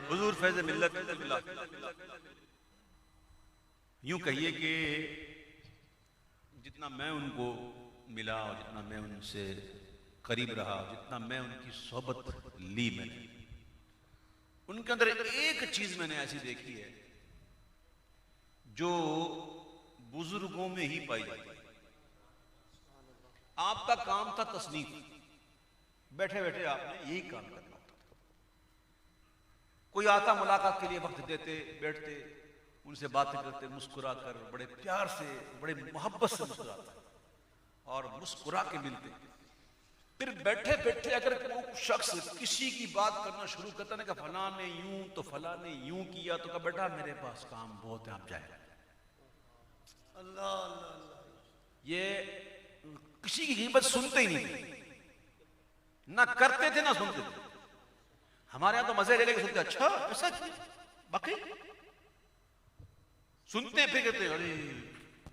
हुजूर फैज़ मिल्लत मिला। यूं कहिए कि जितना मैं उनको मिला और जितना मैं उनसे करीब रहा, जितना मैं उनकी सोहबत ली, मैंने उनके अंदर एक चीज मैंने ऐसी देखी है जो बुजुर्गों में ही पाई जाती है। आपका काम था तस्नीफ, बैठे बैठे आपने यही काम करना होता था। कोई आता मुलाकात के लिए वक्त देते, बैठते, उनसे बातें करते, मुस्कुरा कर, बड़े प्यार से, बड़े मोहब्बत से मुस्कुराते और मुस्कुरा के मिलते। फिर बैठे बैठे अगर कोई शख्स किसी की बात करना शुरू करता ना कि फलां ने यूं तो फलां ने यूं किया, तो कहा बेटा मेरे पास काम बहुत है, आप जाए। अल्लाह अल्लाह, ये किसी की गिबत सुनते ही नहीं थे, ना करते थे ना सुनते थे। हमारे यहां तो मजे ले लेके सुनते, अच्छा ऐसा बाकी सुनते हैं, फिर कहते अरे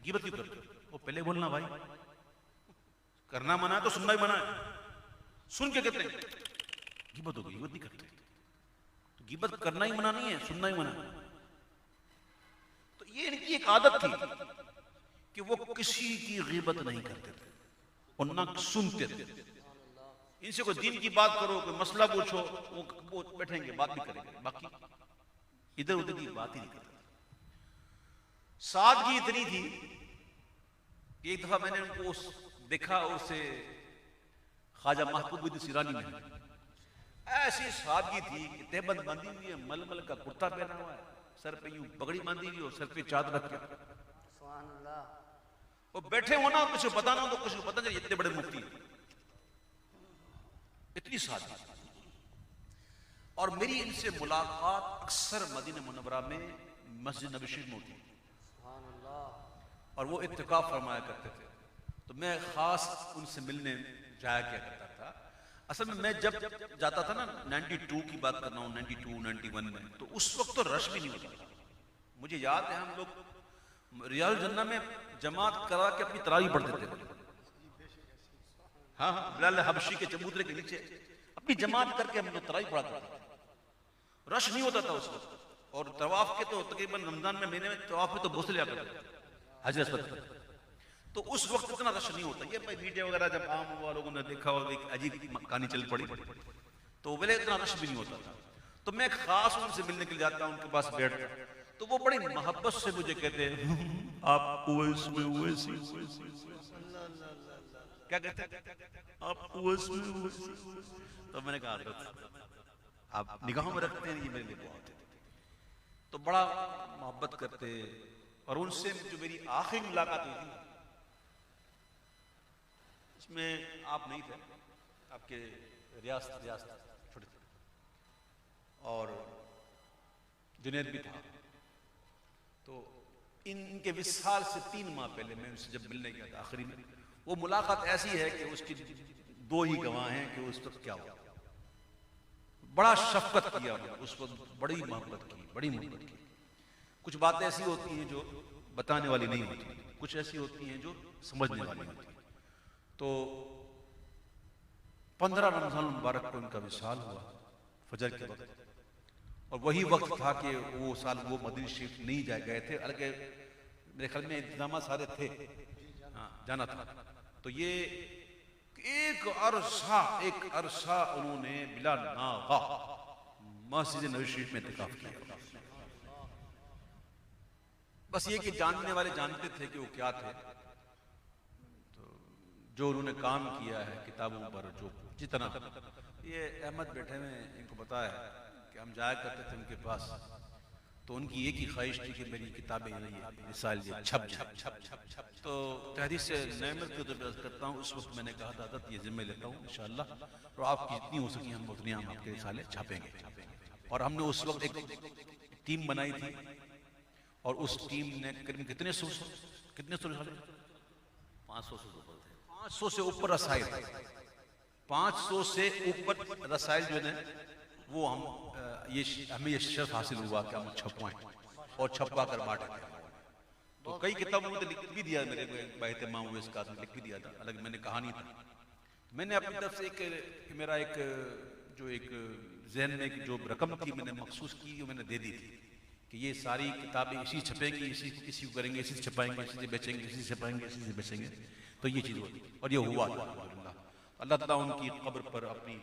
गिबत क्यों करते हो? वो पहले बोलना भाई, करना मना है तो सुनना ही मना है। सुन के कहते हैं गिबत हो गई, गिबत नहीं करते। तो गिबत करना ही मना नहीं है, सुनना ही मना है। तो ये इनकी एक आदत थी कि वो किसी की गिबत नहीं करते थे और ना सुनते थे। इनसे कोई दीन की बात करो, कोई मसला पूछो, वो बैठेंगे, बात भी करेंगे, बाकी इधर उधर की बात ही नहीं करते। सादगी इतनी थी कि एक दफा मैंने उनको देखा, उससे ख्वाजा महबूब सिरानी में ऐसी सादगी थी कि तहबंद बांधी हुई है, मलमल का कुर्ता पहना हुआ है, सर पे यूं पगड़ी बांधी हुई और सर पे चादर रख के, सुभान अल्लाह, वो बैठे हो ना, कुछ पता ना हो तो कुछ पता नहीं, इतने बड़े मुफ्ती, इतनी सादगी। और मेरी इनसे मुलाकात अक्सर मदीना मुनव्वरा में मस्जिद नबी शरीफ में होती, सुभान अल्लाह, और वो इत्तिकाफ फरमाया करते थे। तो मैं खास उनसे मिलने जाया क्या करता था। असल में मैं जब जाता था ना, 92 की बात कर रहा हूँ, 92 91 में, तो उस वक्त तो रश भी नहीं होता था। मुझे याद है हम लोग रियाजुल जन्नह में जमात करा के अपनी तरावी पढ़ते थे। हाँ हाँ, बिलाल हबशी के चबूतरे के नीचे अपनी जमात करके हम लोग तरावी पढ़ा करते थे। रश नहीं होता था उस वक्त। और तवाफ के तो तकरीबन रमजान में महीने में तवाफ में तो बहुत लिया करते थे हजरत, तो उस वक्त इतना रश नहीं होता। ये भाई मीडिया वगैरह जब आम हुआ, लोगों ने देखा और एक अजीब कहानी चल पड़ी, तो बोले इतना रश भी नहीं होता था। तो मैं खास उनसे मिलने के लिए जाता, उनके पास बैठता, तो वो बड़ी मोहब्बत से मुझे कहते हैं आप उवैस में उवैसी, क्या कहते हैं आप उवैस में उवैसी। तो मैंने कहा आप निगाह में रखते हैं, ये मेरे लिए बहुत है। तो बड़ा मोहब्बत करते। और उनसे जो मेरी आखिरी मुलाकात हुई थी उसमें आप नहीं थे, आपके रियासत छोटे थे और जुनैद भी था। तो इनके विसाल से 3 माह पहले मैं उनसे जब मिलने गया था आखिरी में, वो मुलाकात ऐसी है कि उसकी 2 ही गवाह हैं कि उस वक्त क्या हुआ। बड़ा शफकत किया उस वक्त, बड़ी मोहब्बत की, बड़ी मोहब्बत की। कुछ बातें ऐसी होती हैं जो बताने वाली नहीं होती, कुछ ऐसी होती हैं जो समझने वाली होती हैं। तो 15 रमजान मुबारक को उनका विसाल हुआ फजर के वक्त, और वही वक्त था कि वो साल वो मदीना शरीफ नहीं जा गए थे, अलग मेरे ख्याल में इंतजाम सारे थे, हाँ जाना था। तो ये एक अरसा उन्होंने बिला नागा मस्जिद नबी शरीफ में इत्तिकाफ किया। बस ये कि जानने वाले जानते थे कि वो क्या थे। तो जो उन्होंने काम किया है किताबों पर, जो जितना, ये अहमद बैठे में इनको पता है कि हम जाया करते थे उनके पास, तो उनकी एक ही ख्वाहिश थी कि मेरी किताबें छप छप। तो तहरीर से नेमत की तो करता हूँ, उस वक्त मैंने कहा था ये जिम्मे लेता हूँ इंशाअल्लाह, और आपकी जितनी हो सकी हम उतनी हम आपके रिसाले छापेंगे। और हमने उस वक्त एक टीम बनाई थी, और उस टीम ने कितने सौ रिसाले, 500 से ऊपर थे, 500 से ऊपर रसायल, 500 से ऊपर रसायल जो है वो हमें ये शर्फ हासिल हुआ कि हम छपवाएं और छपवा कर बांटे। तो कई किताबों में तो लिख भी दिया, मेरे बहतमाम हुए इसका लिख भी दिया था, अलग मैंने कहा नहीं था। मैंने अपनी तरफ से मेरा एक जहन में जो रकम थी मैंने मखसूस की, वो मैंने दे दी थी कि ये सारी किताबें इसी छपेंगी, इसी को करेंगे, इसी से छपाएंगे, इसी से बेचेंगे, इसी से छपाएंगे, इसी से बेचेंगे। तो ये चीज़ होती और ये हुआ था। अल्हम्दुलिल्लाह। अल्लाह ताला उनकी कब्र पर अपनी